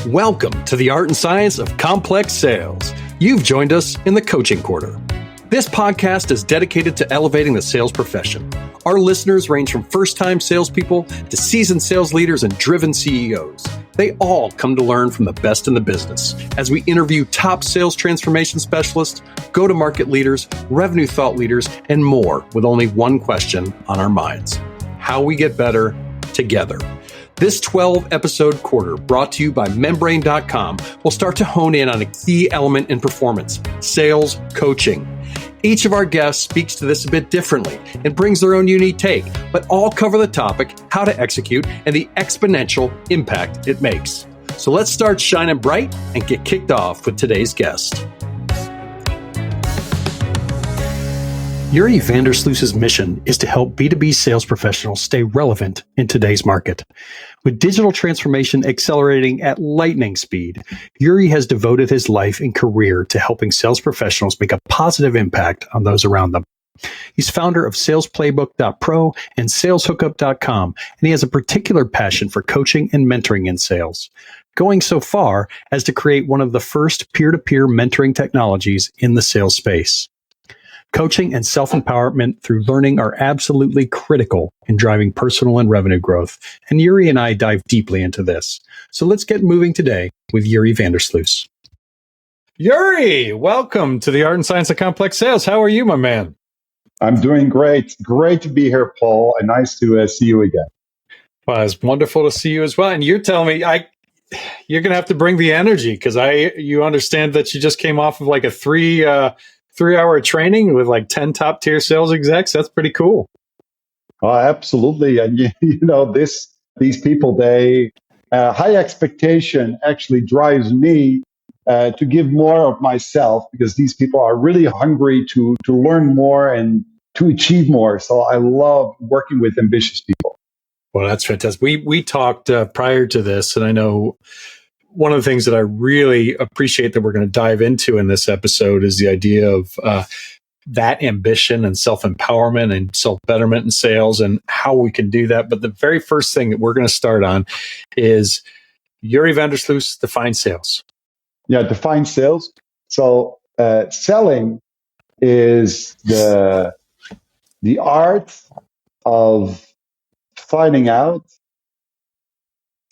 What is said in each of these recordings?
Welcome to the art and science of complex sales. You've joined us in the coaching quarter. This podcast is dedicated to elevating the sales profession. Our listeners range from first-time salespeople to seasoned sales leaders and driven CEOs. They all come to learn from the best in the business as we interview top sales transformation specialists, go-to-market leaders, revenue thought leaders, and more with only one question on our minds: how we get better together. This 12-episode quarter, brought to you by Membrane.com, will start to hone in on a key element in performance: sales coaching. Each of our guests speaks to this a bit differently and brings their own unique take, but all cover the topic, how to execute, and the exponential impact it makes. So let's start shining bright and get kicked off with today's guest. Yuri Sluis's mission is to help B2B sales professionals stay relevant in today's market. With digital transformation accelerating at lightning speed, Yuri has devoted his life and career to helping sales professionals make a positive impact on those around them. He's founder of salesplaybook.pro and saleshookup.com, and he has a particular passion for coaching and mentoring in sales, going so far as to create one of the first peer-to-peer mentoring technologies in the sales space. Coaching and self-empowerment through learning are absolutely critical in driving personal and revenue growth, and Yuri and I dive deeply into this. So let's get moving today with Yuri Sluis. Yuri, welcome to the Art and Science of Complex Sales. How are you, my man? I'm doing great. Great to be here, Paul, and nice to see you again. Well, it's wonderful to see you as well. And you're telling me you're going to have to bring the energy because you understand that you just came off of like a three-hour training with like 10 top tier sales execs. That's pretty cool. Absolutely. And these people, they high expectation actually drives me to give more of myself, because these people are really hungry to learn more and to achieve more. So I love working with ambitious people. Well, that's fantastic. We talked prior to this, and I know one of the things that I really appreciate that we're going to dive into in this episode is the idea of that ambition and self-empowerment and self-betterment in sales and how we can do that. But the very first thing that we're going to start on is Yuri Sluis defines sales. Yeah, define sales. So selling is the art of finding out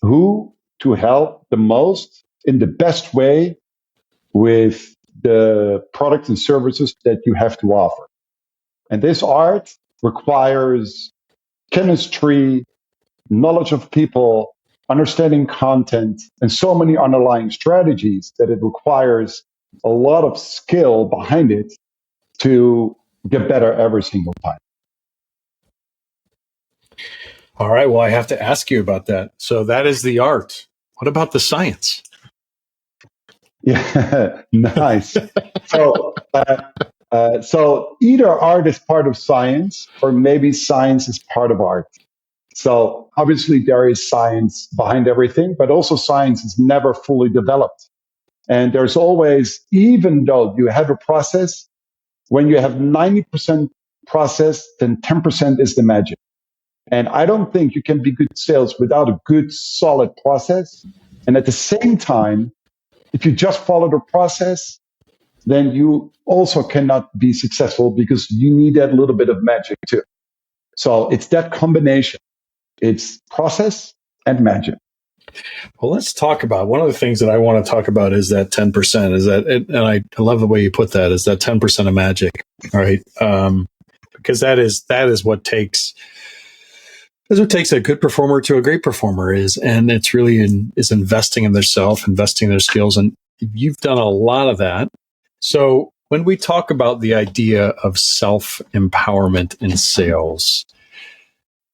who to help the most in the best way with the products and services that you have to offer. And this art requires chemistry, knowledge of people, understanding content, and so many underlying strategies that it requires a lot of skill behind it to get better every single time. All right. Well, I have to ask you about that. So that is the art. What about the science? Yeah, nice. So either art is part of science, or maybe science is part of art. So obviously there is science behind everything, but also science is never fully developed. And there's always, even though you have a process, when you have 90% process, then 10% is the magic. And I don't think you can be good sales without a good, solid process. And at the same time, if you just follow the process, then you also cannot be successful, because you need that little bit of magic too. So it's that combination. It's process and magic. Well, let's talk about one of the things that I want to talk about is that 10%. Is that, and I love the way you put that, is that 10% of magic, right? Because that is what takes. That's what takes a good performer to a great performer and it's really is investing in themselves, investing in their skills. And you've done a lot of that. So when we talk about the idea of self-empowerment in sales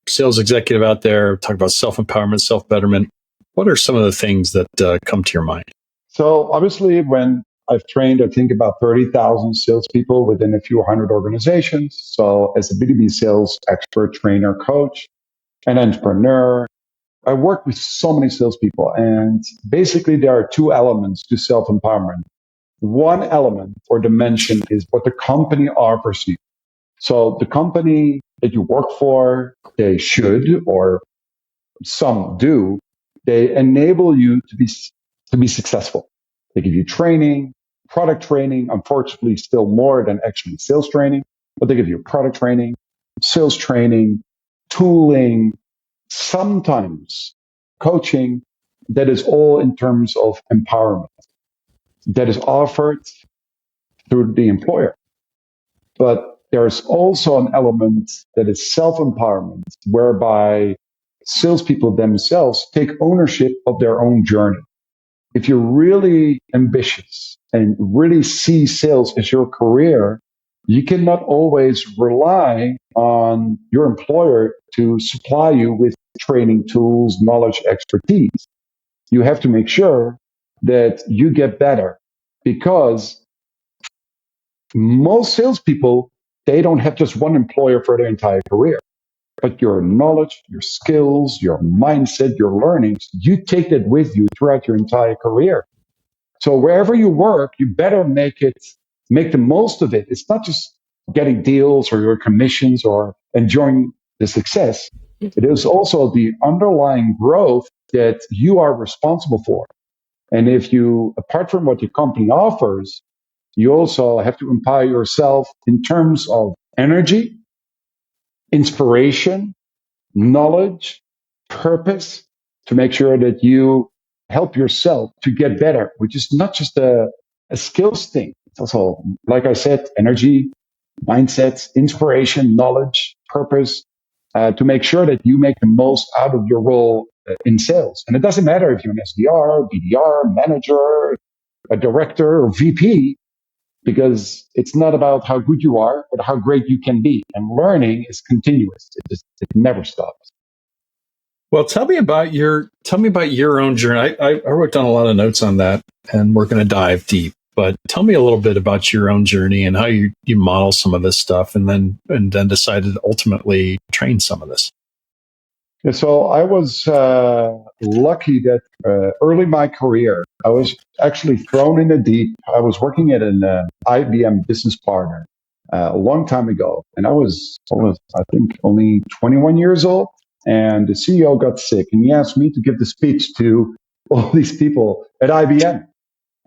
executive out there, talk about self-empowerment, self-betterment, what are some of the things that come to your mind? So obviously when I've trained, I think about 30,000 salespeople within a few hundred organizations. So as a B2B sales expert, trainer, coach, an entrepreneur, I work with so many salespeople, and basically there are two elements to self-empowerment. One element or dimension is what the company offers you. So the company that you work for, they should, or some do, they enable you to be to be successful. They give you training, product training, unfortunately, still more than actually sales training, but they give you product training, sales training, tooling, sometimes coaching. That is all in terms of empowerment that is offered through the employer. But there's also an element that is self-empowerment, whereby salespeople themselves take ownership of their own journey. If you're really ambitious and really see sales as your career, you cannot always rely on your employer to supply you with training tools, knowledge, expertise. You have to make sure that you get better, because most salespeople, they don't have just one employer for their entire career, but your knowledge, your skills, your mindset, your learnings, you take that with you throughout your entire career. So wherever you work, you better make the most of it. It's not just getting deals or your commissions or enjoying the success. It is also the underlying growth that you are responsible for. And if you, apart from what your company offers, you also have to empower yourself in terms of energy, inspiration, knowledge, purpose, to make sure that you help yourself to get better, which is not just a skills thing. It's also, like I said, energy, mindsets, inspiration, knowledge, purpose, to make sure that you make the most out of your role in sales. And it doesn't matter if you're an SDR, BDR, manager, a director, or VP, because it's not about how good you are, but how great you can be. And learning is continuous. It never stops. Well, tell me about your own journey. I wrote down a lot of notes on that, and we're going to dive deep. But tell me a little bit about your own journey and how you model some of this stuff, and then decided to ultimately train some of this. Yeah, so I was lucky that early in my career, I was actually thrown in the deep. I was working at an IBM business partner a long time ago, and I was, I think, only 21 years old. And the CEO got sick, and he asked me to give the speech to all these people at IBM.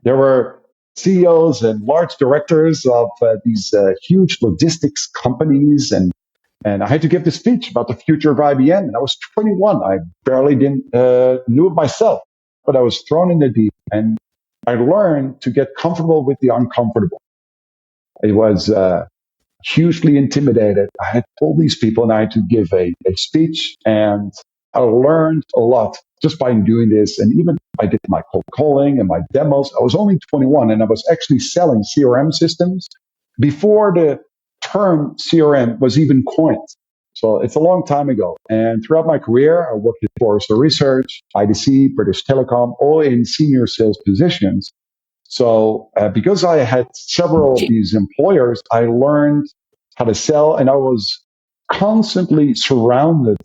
There were CEOs and large directors of these huge logistics companies, and I had to give the speech about the future of IBM. And I was 21. I barely didn't knew it myself, but I was thrown in the deep, and I learned to get comfortable with the uncomfortable. It was hugely intimidated. I had all these people, and I had to give a speech, and I learned a lot just by doing this. And even I did my cold calling and my demos. I was only 21, and I was actually selling CRM systems before the term CRM was even coined. So it's a long time ago. And throughout my career, I worked at Forrester Research, IDC, British Telecom, all in senior sales positions. So because I had several of these employers, I learned how to sell, and I was constantly surrounded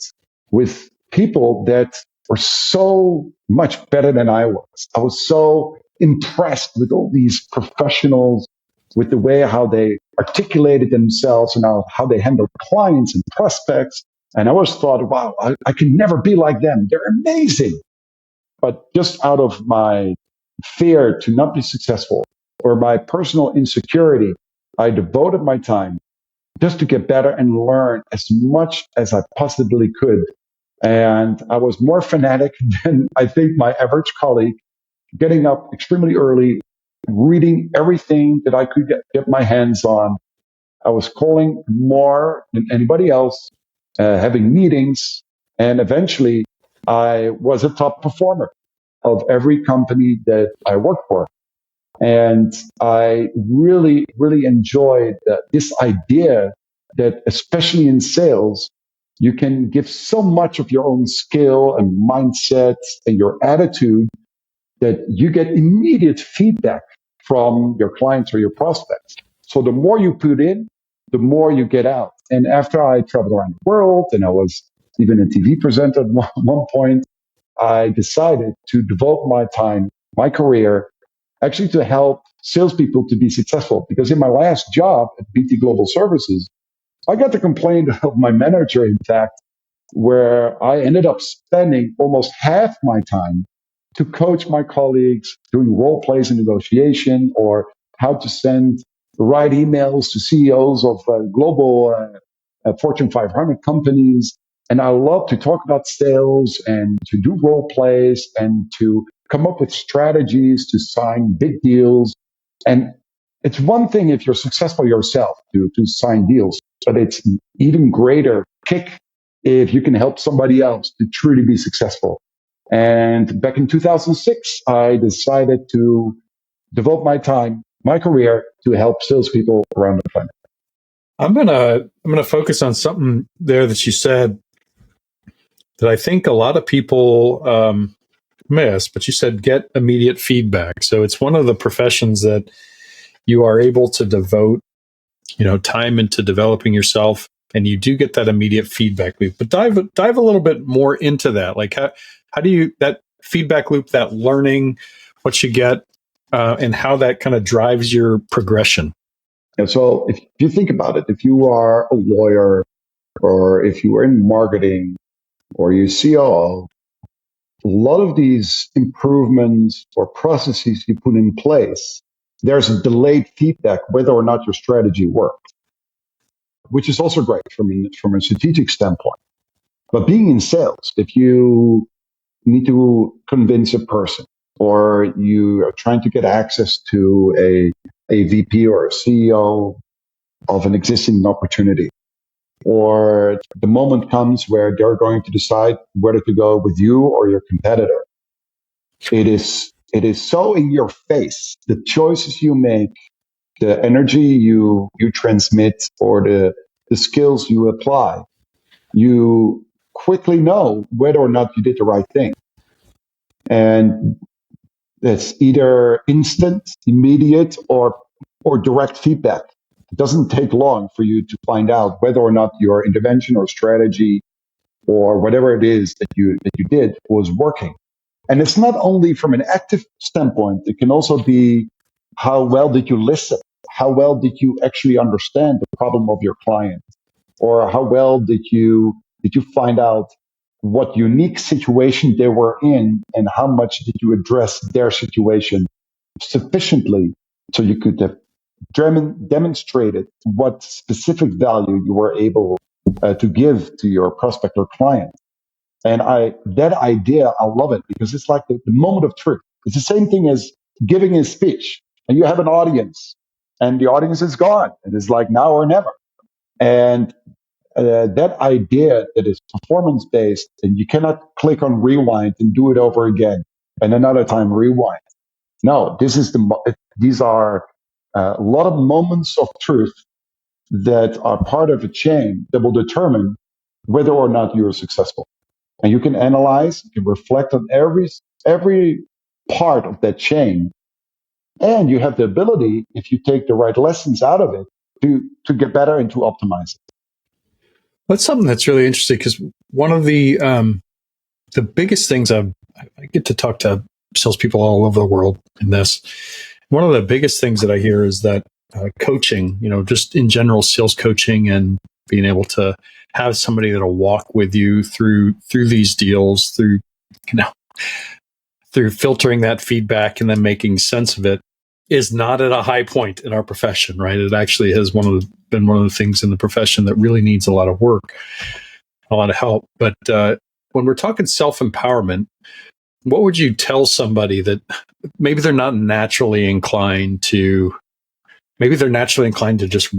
with people that were so much better than I was. I was so impressed with all these professionals, with the way how they articulated themselves and how they handled clients and prospects. And I always thought, wow, I can never be like them. They're amazing. But just out of my fear to not be successful or my personal insecurity, I devoted my time just to get better and learn as much as I possibly could. And I was more fanatic than I think my average colleague, getting up extremely early, reading everything that I could get my hands on. I was calling more than anybody else, having meetings, and eventually I was a top performer of every company that I worked for. And I really, really enjoyed this idea that, especially in sales, you can give so much of your own skill and mindset and your attitude that you get immediate feedback from your clients or your prospects. So the more you put in, the more you get out. And after I traveled around the world, and I was even a TV presenter at one point, I decided to devote my time, my career, actually to help salespeople to be successful. Because in my last job at BT Global Services, I got the complaint of my manager, in fact, where I ended up spending almost half my time to coach my colleagues doing role plays in negotiation, or how to send the right emails to CEOs of global Fortune 500 companies. And I love to talk about sales and to do role plays and to come up with strategies to sign big deals. And it's one thing if you're successful yourself to sign deals, but it's even greater kick if you can help somebody else to truly be successful. And back in 2006, I decided to devote my time, my career, to help salespeople around the planet. I'm gonna focus on something there that you said that I think a lot of people miss. But you said get immediate feedback. So it's one of the professions that you are able to devote, time into developing yourself, and you do get that immediate feedback loop. But dive a little bit more into that. Like how do you that feedback loop, that learning, what you get, and how that kind of drives your progression. And so if you think about it, if you are a lawyer or if you are in marketing or you COO, a lot of these improvements or processes you put in place, there's a delayed feedback whether or not your strategy worked, which is also great from a strategic standpoint. But being in sales, if you need to convince a person or you are trying to get access to a VP or a CEO of an existing opportunity, or the moment comes where they're going to decide whether to go with you or your competitor, it is so in your face. The choices you make, the energy you transmit, or the skills you apply, you quickly know whether or not you did the right thing. And it's either instant, immediate, or direct feedback. It doesn't take long for you to find out whether or not your intervention or strategy or whatever it is that you did was working. And it's not only from an active standpoint, it can also be how well did you listen? How well did you actually understand the problem of your client? Or how well did you find out what unique situation they were in and how much did you address their situation sufficiently so you could have demonstrated what specific value you were able to give to your prospect or client. And that idea, I love it because it's like the moment of truth. It's the same thing as giving a speech and you have an audience and the audience is gone. It is like now or never. And that idea that is performance based and you cannot click on rewind and do it over again and another time rewind. No, these are a lot of moments of truth that are part of a chain that will determine whether or not you are successful. And you can analyze, you can reflect on every part of that chain, and you have the ability, if you take the right lessons out of it, to get better and to optimize it. That's something that's really interesting because one of the biggest things I get to talk to salespeople all over the world in this. One of the biggest things that I hear is that coaching, just in general, sales coaching and being able to have somebody that'll walk with you through these deals, through filtering that feedback and then making sense of it, is not at a high point in our profession, right? It actually has been one of the things in the profession that really needs a lot of work, a lot of help. But when we're talking self-empowerment, what would you tell somebody that maybe they're not naturally inclined to, just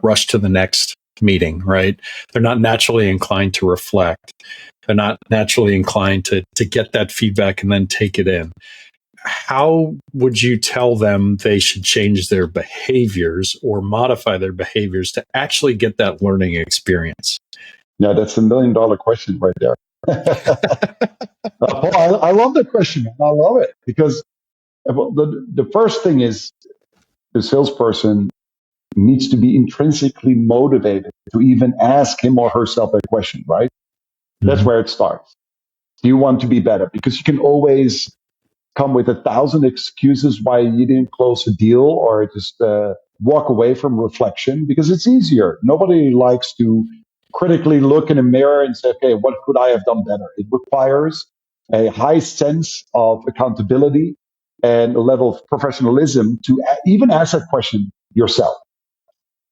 rush to the next meeting, right? They're not naturally inclined to reflect. They're not naturally inclined to get that feedback and then take it in. How would you tell them they should change their behaviors or modify their behaviors to actually get that learning experience? Yeah, that's $1 million question right there. Paul, I love the question, man. I love it because the first thing is the salesperson needs to be intrinsically motivated to even ask him or herself that question, right? Mm-hmm. That's where it starts. Do you want to be better? Because you can always come with 1,000 excuses why you didn't close a deal or just walk away from reflection because it's easier. Nobody likes to critically look in a mirror and say, okay, what could I have done better? It requires a high sense of accountability and a level of professionalism to even ask that question yourself.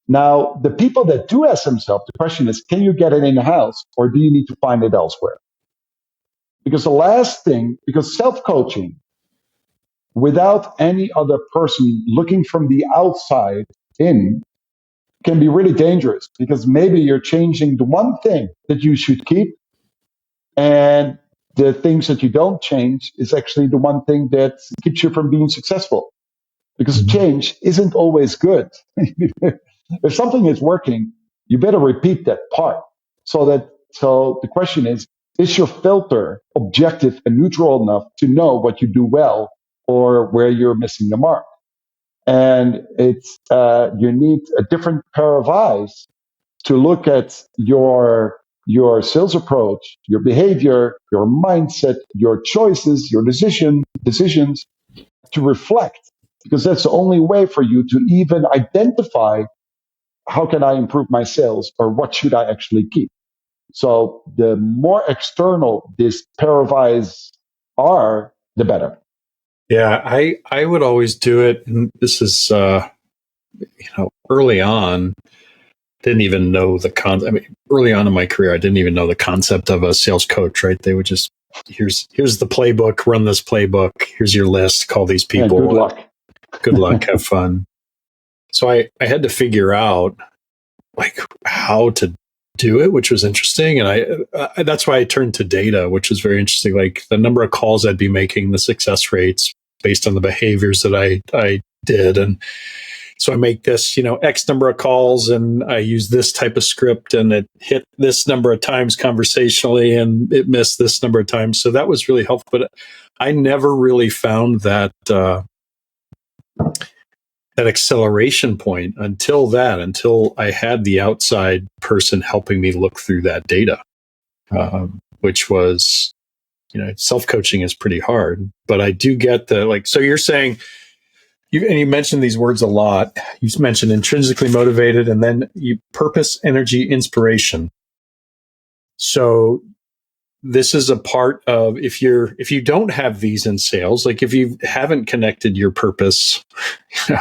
Now, the people that do ask themselves, the question is, can you get it in the house or do you need to find it elsewhere? Because the last thing, because self-coaching without any other person looking from the outside in can be really dangerous, because maybe you're changing the one thing that you should keep, and the things that you don't change is actually the one thing that keeps you from being successful. Because change isn't always good. If something is working, you better repeat that part. So the question is your filter objective and neutral enough to know what you do well or where you're missing the mark? And it's you need a different pair of eyes to look at your sales approach, your behavior, your mindset, your choices, your decisions to reflect, because that's the only way for you to even identify how can I improve my sales or what should I actually keep. So the more external this pair of eyes are, the better. Yeah, I would always do it, and this is early on, didn't even know the concept. I mean, early on in my career, I didn't even know the concept of a sales coach, right? They would just, here's the playbook, run this playbook, here's your list, call these people. And good luck. Good luck, have fun. So I had to figure out like how to do it, which was interesting. And I that's why I turned to data, which was very interesting. Like the number of calls I'd be making, the success rates based on the behaviors that I did. And so I make this, X number of calls, and I use this type of script, and it hit this number of times conversationally, and it missed this number of times. So that was really helpful. But I never really found that acceleration point until I had the outside person helping me look through that data, which was, self-coaching is pretty hard, but I do get so you're saying, you mentioned these words a lot. You mentioned intrinsically motivated, and then purpose, energy, inspiration. So this is a part of, if you don't have these in sales, like if you haven't connected your purpose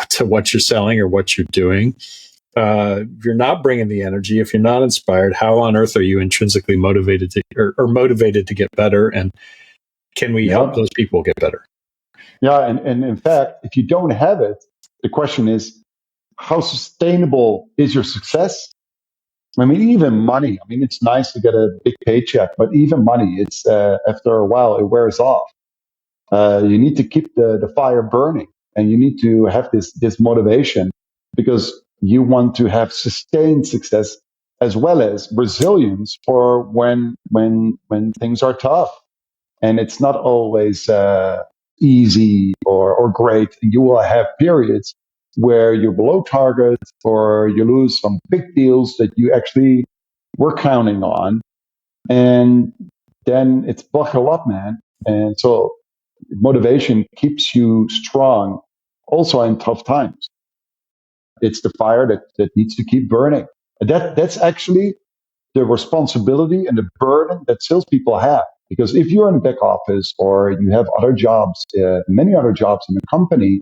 to what you're selling or what you're doing, if you're not bringing the energy, if you're not inspired, how on earth are you intrinsically motivated or motivated to get better? And can we help those people get better? Yeah, and in fact, if you don't have it, the question is, how sustainable is your success? I mean, even money. I mean, it's nice to get a big paycheck, but even money, it's after a while, it wears off. You need to keep the fire burning, and you need to have this motivation, because you want to have sustained success as well as resilience for when things are tough, and it's not always easy or great. You will have periods where you're below target or you lose some big deals that you actually were counting on. And then it's buckle up, man. And so motivation keeps you strong also in tough times. It's the fire that needs to keep burning. That's actually the responsibility and the burden that salespeople have. Because if you're in a back office or you have other jobs, many other jobs in a company,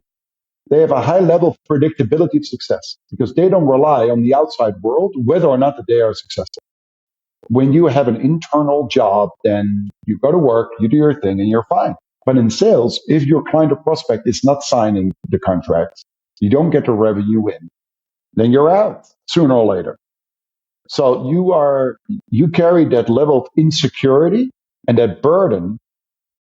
they have a high level of predictability of success, because they don't rely on the outside world whether or not that they are successful. When you have an internal job, then you go to work, you do your thing, and you're fine. But in sales, if your client or prospect is not signing the contract, you don't get the revenue in, then you're out sooner or later. So you carry that level of insecurity and that burden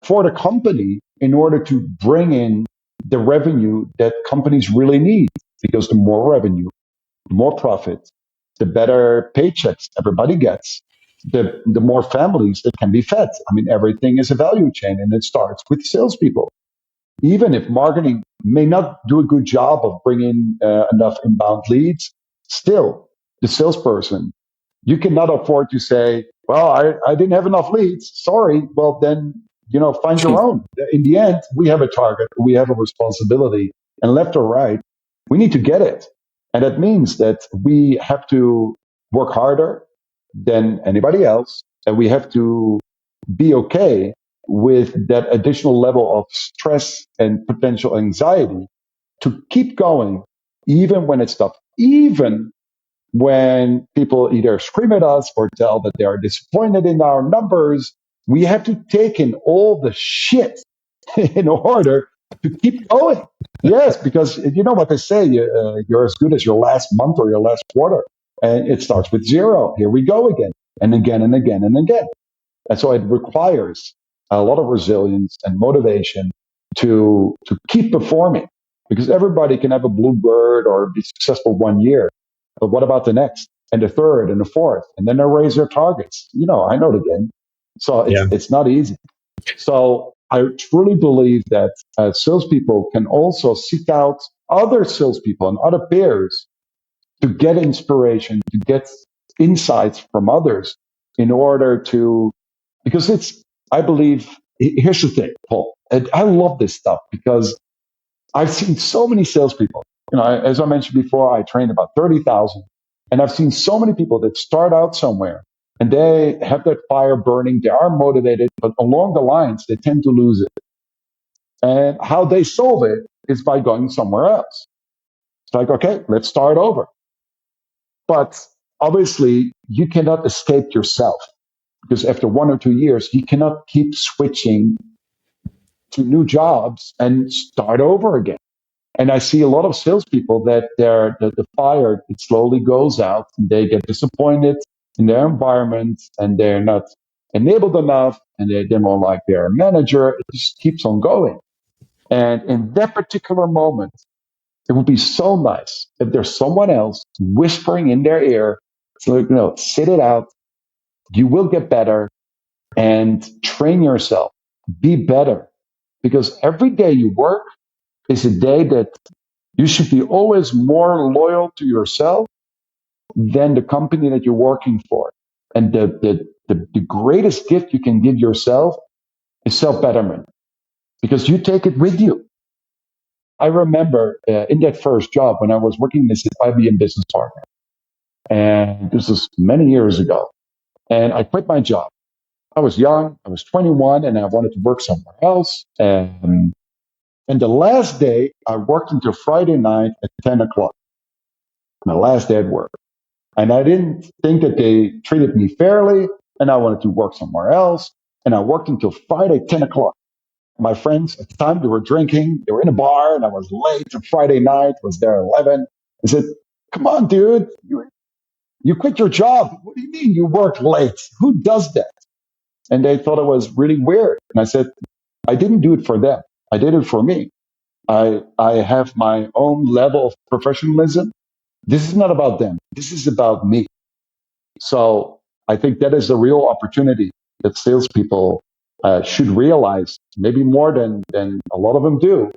for the company in order to bring in the revenue that companies really need. Because the more revenue, the more profit, the better paychecks everybody gets, the more families that can be fed. I mean, everything is a value chain, and it starts with salespeople. Even if marketing may not do a good job of bringing enough inbound leads, still, the salesperson, you cannot afford to say, well, I didn't have enough leads. Sorry. Well, then, find your own. In the end, we have a target. We have a responsibility. And left or right, we need to get it. And that means that we have to work harder than anybody else. And we have to be okay with that additional level of stress and potential anxiety to keep going, even when it's tough, even when people either scream at us or tell that they are disappointed in our numbers. We have to take in all the shit in order to keep going. Yes, because you know what they say, you're as good as your last month or your last quarter. And it starts with zero. Here we go again, and again, and again, and again. And so it requires a lot of resilience and motivation to keep performing, because everybody can have a bluebird or be successful 1 year. But what about the next and the third and the fourth? And then they raise their targets. You know, I know the game. So it's not easy. So I truly believe that salespeople can also seek out other salespeople and other peers to get inspiration, to get insights from others in order to, because I believe, here's the thing, Paul, and I love this stuff because I've seen so many salespeople. You know, as I mentioned before, I trained about 30,000, and I've seen so many people that start out somewhere and they have that fire burning. They are motivated, but along the lines, they tend to lose it. And how they solve it is by going somewhere else. It's like, okay, let's start over. But obviously, you cannot escape yourself, because after 1 or 2 years, you cannot keep switching to new jobs and start over again. And I see a lot of salespeople that the fire, it slowly goes out, and they get disappointed in their environment, and they're not enabled enough, and they're more like their manager. It just keeps on going. And in that particular moment, it would be so nice if there's someone else whispering in their ear, so, you know, sit it out. You will get better, and train yourself. Be better, because every day you work is a day that you should be always more loyal to yourself than the company that you're working for. And the greatest gift you can give yourself is self-betterment, because you take it with you. I remember in that first job when I was working as an IBM business partner, and this was many years ago, and I quit my job. I was young, I was 21, and I wanted to work somewhere else. And the last day, I worked until Friday night at 10 o'clock, my last day at work. And I didn't think that they treated me fairly, and I wanted to work somewhere else. And I worked until Friday, 10 o'clock. My friends at the time, they were drinking, they were in a bar, and I was late on Friday night, was there at 11. I said, come on, dude, you quit your job. What do you mean you worked late? Who does that? And they thought it was really weird. And I said, I didn't do it for them. I did it for me. I have my own level of professionalism. This is not about them. This is about me. So I think that is a real opportunity that salespeople should realize, maybe more than a lot of them do,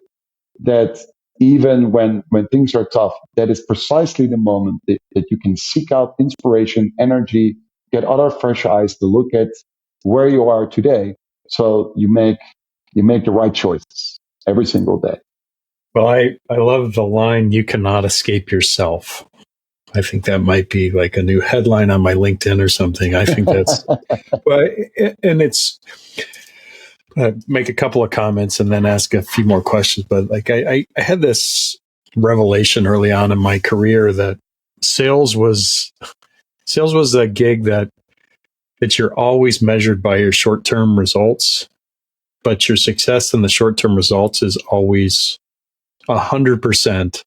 that even when things are tough, that is precisely the moment that you can seek out inspiration, energy, get other fresh eyes to look at where you are today. So you make the right choices every single day. Well, I love the line, you cannot escape yourself. I think that might be like a new headline on my LinkedIn or something. I think that's, well, and it's, make a couple of comments and then ask a few more questions. But like I had this revelation early on in my career that sales was a gig that you're always measured by your short-term results, but your success in the short-term results is always 100%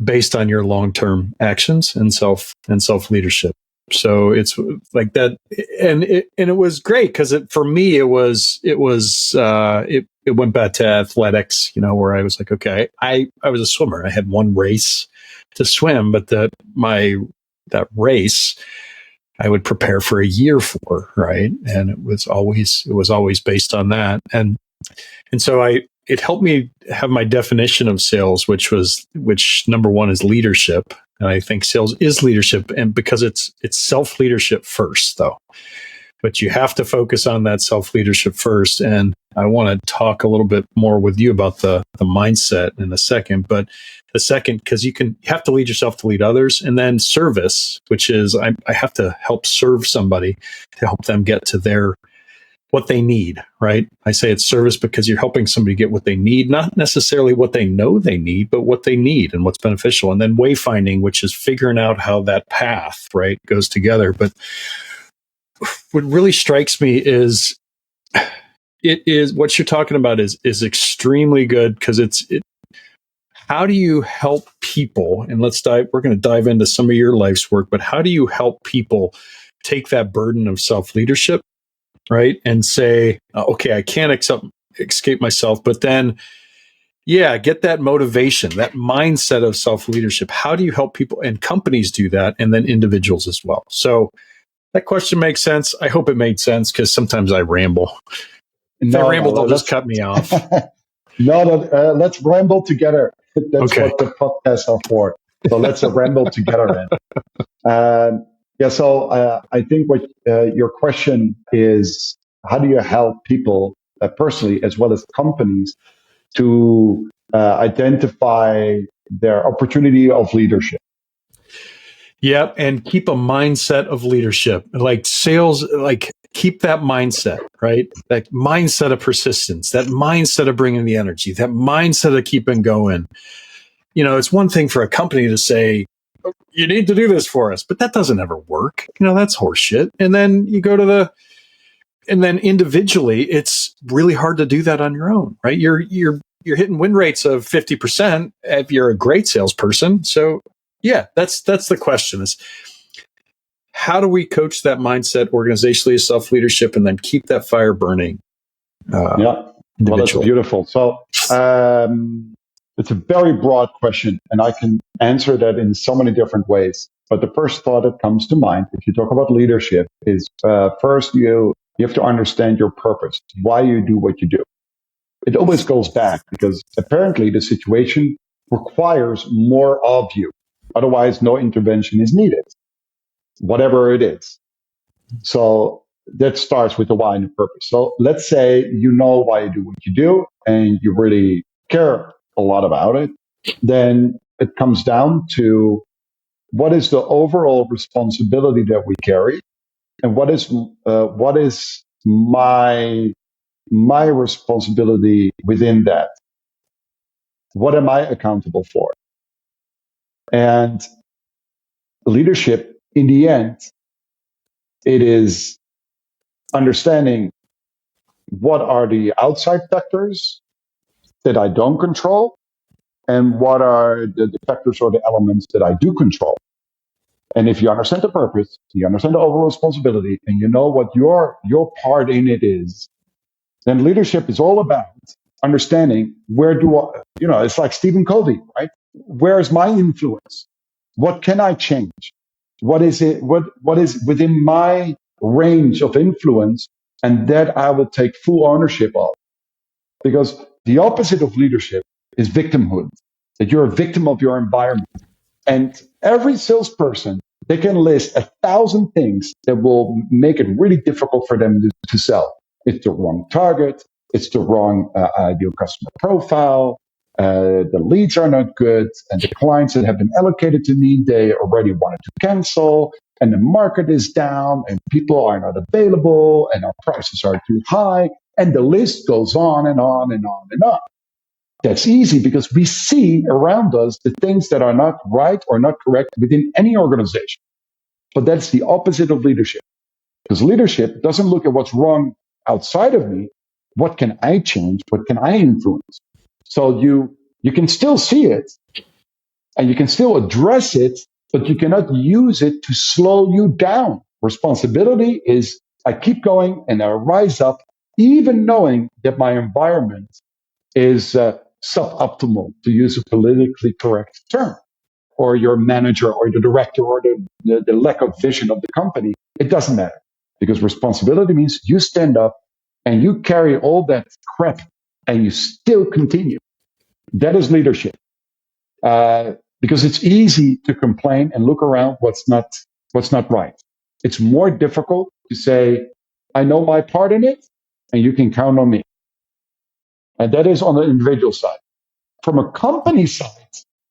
based on your long-term actions and self leadership. So it's like that, and it was great because for me it went back to athletics, you know, where I was like, okay, I was a swimmer. I had one race to swim, but that race I would prepare for a year for, right? And it was always based on that, and so it helped me have my definition of sales, which number one is leadership. And I think sales is leadership, and because it's self-leadership first, though. But you have to focus on that self-leadership first. And I want to talk a little bit more with you about the mindset in a second. But the second, because you have to lead yourself to lead others. And then service, which is I have to help serve somebody to help them get to their what they need, right? I say it's service because you're helping somebody get what they need, not necessarily what they know they need, but what they need and what's beneficial. And then wayfinding, which is figuring out how that path, right, goes together. But what really strikes me is what you're talking about is extremely good, because how do you help people? And we're going to dive into some of your life's work, but how do you help people take that burden of self-leadership, right? And say, okay, I can't escape myself, but then, get that motivation, that mindset of self-leadership. How do you help people? And companies do that, and then individuals as well. So that question makes sense. I hope it made sense, because sometimes I ramble. If I ramble, they'll just cut me off. Let's ramble together. That's okay. What the podcasts are for. So let's ramble together then. So I think what your question is, how do you help people personally as well as companies to identify their opportunity of leadership? Yep, and keep a mindset of leadership. Like sales, keep that mindset, right? That mindset of persistence, that mindset of bringing the energy, that mindset of keeping going. It's one thing for a company to say, you need to do this for us, but that doesn't ever work. That's horseshit. And then you go and then individually, it's really hard to do that on your own, right? You're hitting win rates of 50% if you're a great salesperson. So that's the question, is how do we coach that mindset organizationally as self-leadership and then keep that fire burning? Well, that's beautiful. So it's a very broad question, and I can answer that in so many different ways. But the first thought that comes to mind, if you talk about leadership, is first you have to understand your purpose, why you do what you do. It always goes back, because apparently the situation requires more of you. Otherwise, no intervention is needed, whatever it is. So that starts with the why and the purpose. So let's say you know why you do what you do and you really care a lot about it. Then it comes down to, what is the overall responsibility that we carry, and what is my responsibility within that? What am I accountable for? And leadership, in the end, it is understanding what are the outside factors that I don't control, and what are the factors or the elements that I do control. And if you understand the purpose, you understand the overall responsibility, and you know what your part in it is, then leadership is all about understanding, where do I, it's like Stephen Covey, right? Where is my influence? What can I change? What is it? What is within my range of influence, and that I will take full ownership of? Because the opposite of leadership is victimhood, that you're a victim of your environment. And every salesperson, they can list 1,000 things that will make it really difficult for them to sell. It's the wrong target. It's the wrong ideal customer profile. The leads are not good. And the clients that have been allocated to me, they already wanted to cancel. And the market is down, and people are not available, and our prices are too high. And the list goes on and on and on and on. That's easy because we see around us the things that are not right or not correct within any organization. But that's the opposite of leadership. Because leadership doesn't look at what's wrong outside of me. What can I change? What can I influence? So you can still see it, and you can still address it, but you cannot use it to slow you down. Responsibility is, I keep going and I rise up, even knowing that my environment is suboptimal, to use a politically correct term, or your manager or the director or the lack of vision of the company. It doesn't matter, because responsibility means you stand up and you carry all that crap and you still continue. That is leadership. Because it's easy to complain and look around what's not right. It's more difficult to say, I know my part in it and you can count on me. And that is on the individual side. From a company side,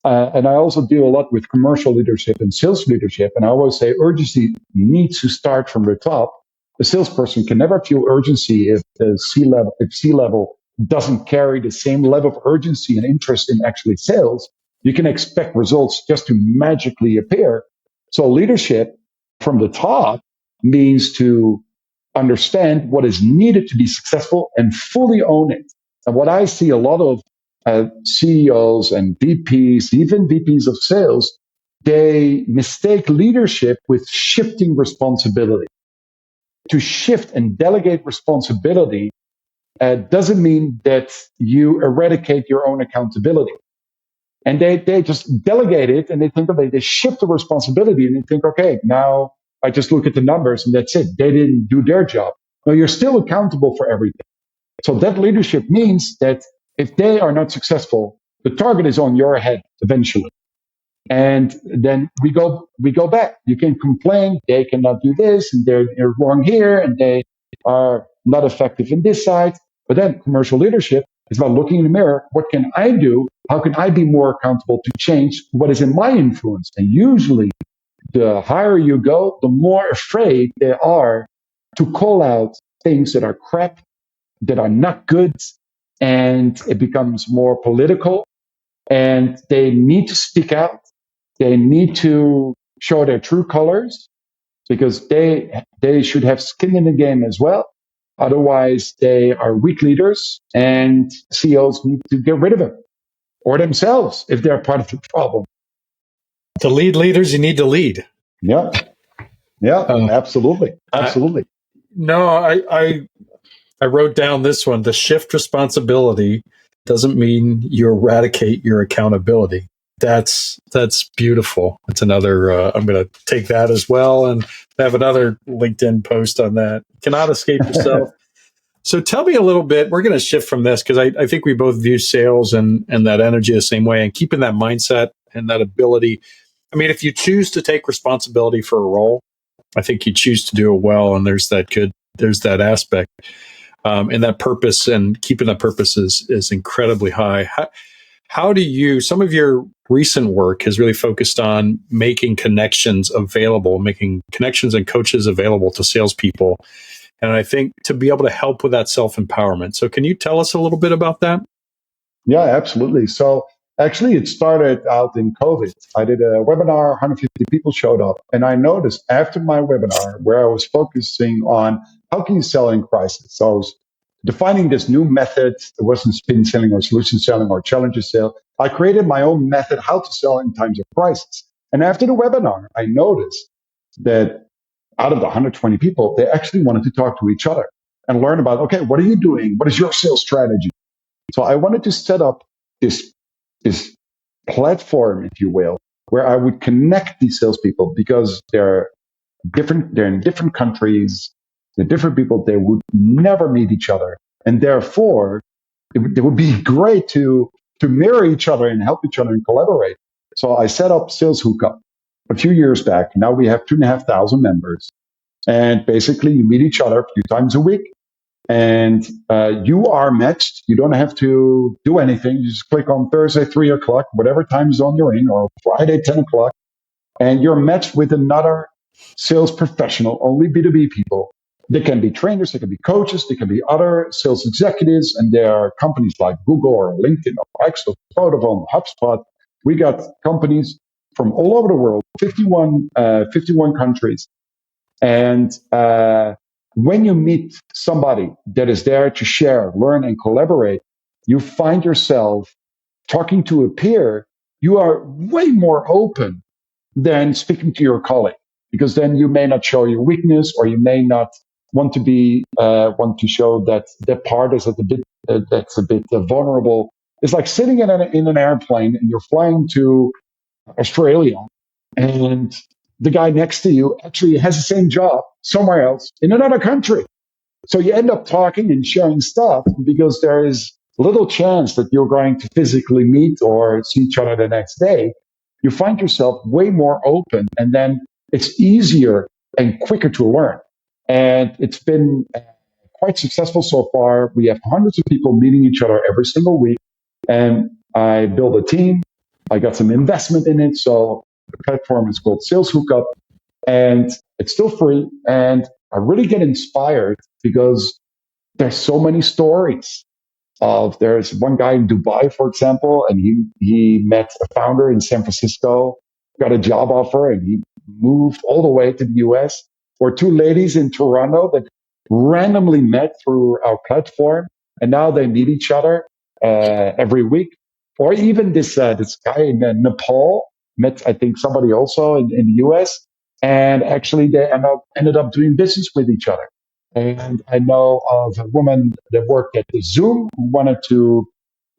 and I also deal a lot with commercial leadership and sales leadership, and I always say urgency needs to start from the top. A salesperson can never feel urgency if the C level doesn't carry the same level of urgency and interest in actually sales. You can expect results just to magically appear. So leadership from the top means to understand what is needed to be successful and fully own it. And what I see a lot of CEOs and VPs, even VPs of sales, they mistake leadership with shifting responsibility. To shift and delegate responsibility doesn't mean that you eradicate your own accountability. And they just delegate it and they think, they shift the responsibility and they think, okay, now I just look at the numbers and that's it. They didn't do their job. No, you're still accountable for everything. So that leadership means that if they are not successful, the target is on your head eventually. And then we go back. You can complain they cannot do this and they're wrong here and they are not effective in this side. But then commercial leadership is about looking in the mirror. What can I do? How can I be more accountable to change what is in my influence? And usually the higher you go, the more afraid they are to call out things that are crap, that are not good, and it becomes more political. And they need to speak out. They need to show their true colors because they should have skin in the game as well. Otherwise, they are weak leaders and CEOs need to get rid of them or themselves if they're part of the problem. To lead leaders, you need to lead. Yeah. Yeah, absolutely. Absolutely. I wrote down this one. The shift responsibility doesn't mean you eradicate your accountability. That's beautiful. It's another, I'm going to take that as well and have another LinkedIn post on that. Cannot escape yourself. So tell me a little bit, we're going to shift from this because I think we both view sales and that energy the same way and keeping that mindset and that ability. I mean, if you choose to take responsibility for a role, I think you choose to do it well. And there's that aspect. And that purpose and keeping that purpose is incredibly high. How do you, some of your recent work has really focused on making connections available, making connections and coaches available to salespeople. And I think to be able to help with that self-empowerment. So can you tell us a little bit about that? Yeah, absolutely. So actually it started out in COVID. I did a webinar, 150 people showed up. And I noticed after my webinar where I was focusing on how can you sell in crisis? So I was defining this new method. It wasn't spin selling or solution selling or challenger sale. I created my own method how to sell in times of crisis. And after the webinar, I noticed that out of the 120 people, they actually wanted to talk to each other and learn about, okay, what are you doing? What is your sales strategy? So I wanted to set up this platform, if you will, where I would connect these salespeople because they're in different countries, they're different people, they would never meet each other. And therefore, it would be great to mirror each other and help each other and collaborate. So I set up SalesHookup a few years back. Now we have 2,500 members. And basically, you meet each other a few times a week. And you are matched. You don't have to do anything. You just click on Thursday, 3 o'clock, whatever time zone you're in, or Friday, 10 o'clock. And you're matched with another sales professional, only B2B people. They can be trainers, they can be coaches, they can be other sales executives. And there are companies like Google or LinkedIn or Microsoft, Vodafone, HubSpot. We got companies from all over the world, 51 countries. And when you meet somebody that is there to share, learn, and collaborate, you find yourself talking to a peer. You are way more open than speaking to your colleague, because then you may not show your weakness, or you may not want to show that that part is that's a bit vulnerable. It's like sitting in an airplane and you're flying to Australia, and the guy next to you actually has the same job somewhere else in another country. So you end up talking and sharing stuff because there is little chance that you're going to physically meet or see each other the next day. You find yourself way more open, and then it's easier and quicker to learn. And it's been quite successful so far. We have hundreds of people meeting each other every single week. And I build a team. I got some investment in it. So the platform is called SalesHookup, and it's still free. And I really get inspired because there's so many stories there's one guy in Dubai, for example, and he met a founder in San Francisco, got a job offer, and he moved all the way to the US. Or two ladies in Toronto that randomly met through our platform, and now they meet each other every week. Or even this guy in Nepal met, I think, somebody also in the US, and actually they ended up doing business with each other. And I know of a woman that worked at Zoom who wanted to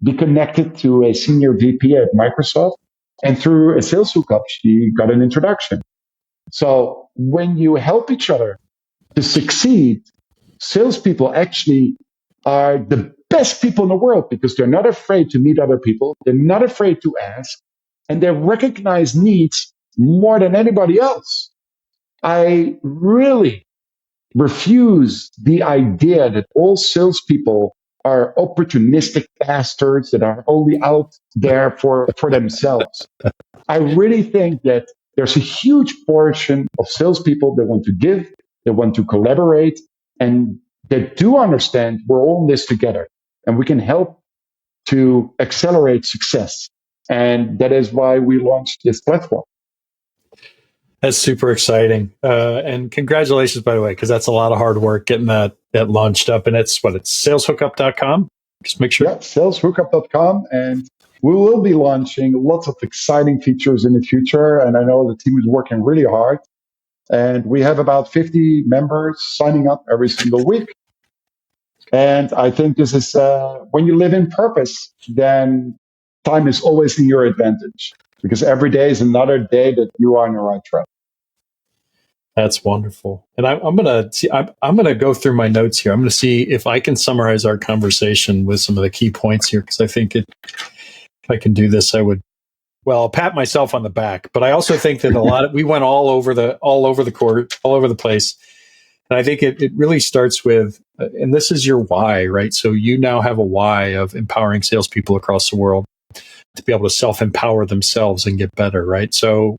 be connected to a senior VP at Microsoft. And through a sales hookup, she got an introduction. So when you help each other to succeed, salespeople actually are the best people in the world because they're not afraid to meet other people. They're not afraid to ask, and they recognize needs more than anybody else. I really refuse the idea that all salespeople are opportunistic bastards that are only out there for themselves. I really think that there's a huge portion of salespeople that want to give, they want to collaborate, and that do understand we're all in this together and we can help to accelerate success. And that is why we launched this platform. That's super exciting. And congratulations, by the way, because that's a lot of hard work getting that launched up. And it's saleshookup.com. Just make sure. Yeah, saleshookup.com. And we will be launching lots of exciting features in the future. And I know the team is working really hard. And we have about 50 members signing up every single week. And I think this is when you live in purpose, then time is always in your advantage because every day is another day that you are on the right track. That's wonderful. And I'm gonna go through my notes here. I'm gonna see if I can summarize our conversation with some of the key points here because I think if I can do this, I would. Well, I'll pat myself on the back, but I also think that we went all over the court, all over the place. And I think it really starts with, and this is your why, right? So you now have a why of empowering salespeople across the world to be able to self-empower themselves and get better, right? So,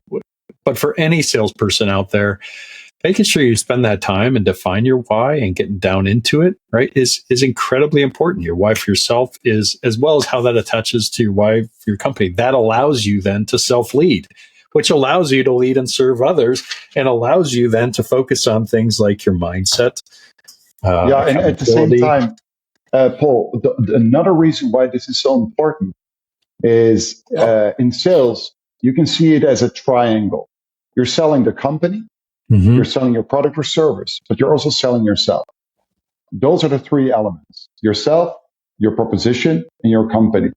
but for any salesperson out there, making sure you spend that time and define your why and getting down into it, right, is incredibly important. Your why for yourself is, as well as how that attaches to your why for your company. That allows you then to self-lead, which allows you to lead and serve others and allows you then to focus on things like your mindset. And at the same time, Paul, another reason why this is so important is in sales, you can see it as a triangle. You're selling the company, you're selling your product or service, but you're also selling yourself. Those are the three elements: yourself, your proposition, and your company.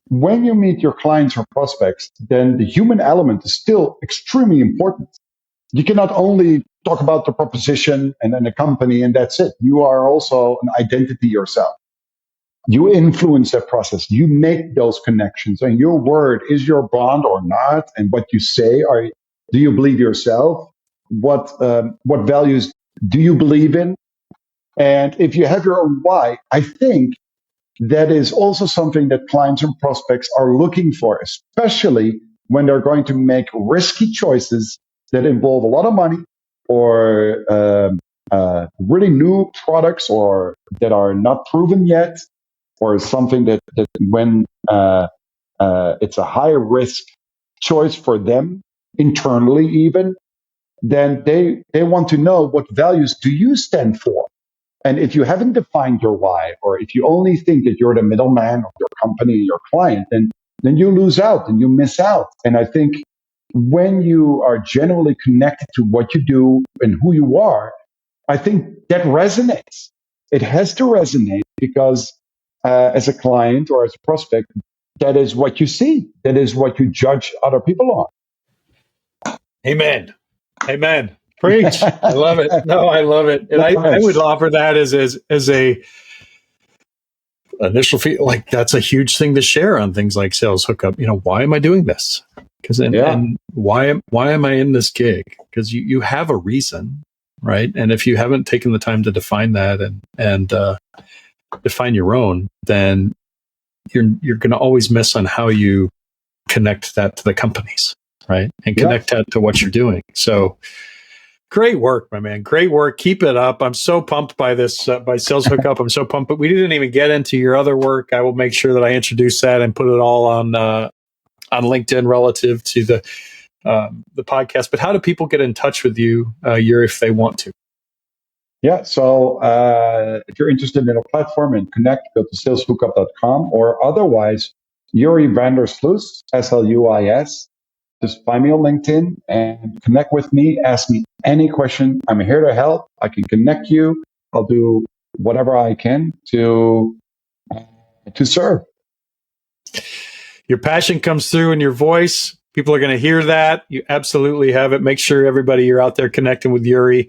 When you meet your clients or prospects, then the human element is still extremely important. You cannot only talk about the proposition and then the company and that's it. You are also an identity yourself. You influence that process. You make those connections, and your word is your bond or not. And what you say, do you believe yourself? What values do you believe in? And if you have your own why, I think that is also something that clients and prospects are looking for, especially when they're going to make risky choices that involve a lot of money or really new products or that are not proven yet, or something that when it's a high risk choice for them internally even, then they want to know what values do you stand for. And if you haven't defined your why, or if you only think that you're the middleman of your company, your client, then you lose out and you miss out. And I think when you are genuinely connected to what you do and who you are, I think that resonates. It has to resonate because as a client or as a prospect, that is what you see. That is what you judge other people on. Amen. Amen. Preach. I love it. No, I love it. And I would offer that as a initial feel, like that's a huge thing to share on things like SalesHookup. Why am I doing this? And why am I in this gig? Because you have a reason, right? And if you haven't taken the time to define that and define your own, then you're going to always miss on how you connect that to the companies, right? And connect that to what you're doing. So Great work, my man. Great work. Keep it up. I'm so pumped by this, by SalesHookup. I'm so pumped, but we didn't even get into your other work. I will make sure that I introduce that and put it all on LinkedIn relative to the podcast. But how do people get in touch with you, Yuri, if they want to? Yeah, so if you're interested in a platform and connect, go to saleshookup.com, or otherwise, Yuri van der Sluis, Sluis. Just find me on LinkedIn and connect with me. Ask me any question. I'm here to help. I can connect you. I'll do whatever I can to serve. Your passion comes through in your voice. People are going to hear that. You absolutely have it. Make sure everybody you're out there connecting with Yuri,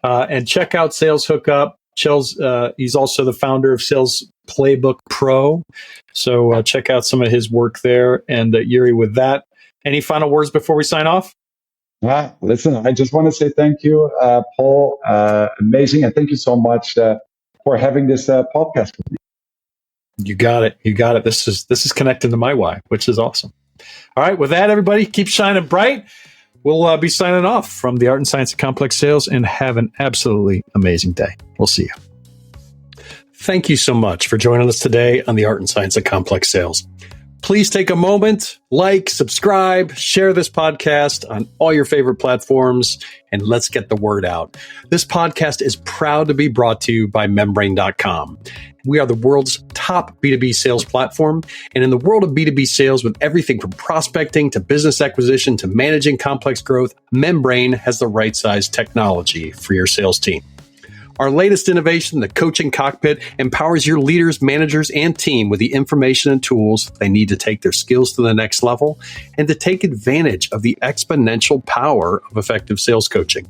and check out SalesHookup. He's also the founder of Sales Playbook Pro. So check out some of his work there. And Yuri, with that, any final words before we sign off? Listen, I just want to say thank you, Paul. Amazing. And thank you so much for having this podcast with me. You got it. You got it. This is connected to my why, which is awesome. All right. With that, everybody, keep shining bright. We'll be signing off from the Art and Science of Complex Sales, and have an absolutely amazing day. We'll see you. Thank you so much for joining us today on the Art and Science of Complex Sales. Please take a moment, like, subscribe, share this podcast on all your favorite platforms, and let's get the word out. This podcast is proud to be brought to you by Membrane.com. We are the world's top B2B sales platform. And in the world of B2B sales, with everything from prospecting to business acquisition to managing complex growth, Membrane has the right size technology for your sales team. Our latest innovation, the Coaching Cockpit, empowers your leaders, managers, and team with the information and tools they need to take their skills to the next level and to take advantage of the exponential power of effective sales coaching.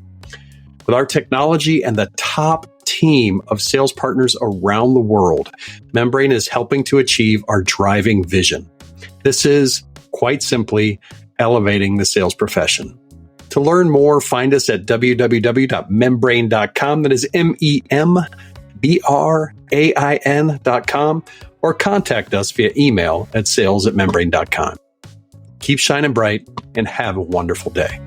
With our technology and the top team of sales partners around the world, Membrane is helping to achieve our driving vision. This is, quite simply, elevating the sales profession. To learn more, find us at www.membrane.com. That is membrain.com, or contact us via email at sales@membrane.com. Keep shining bright and have a wonderful day.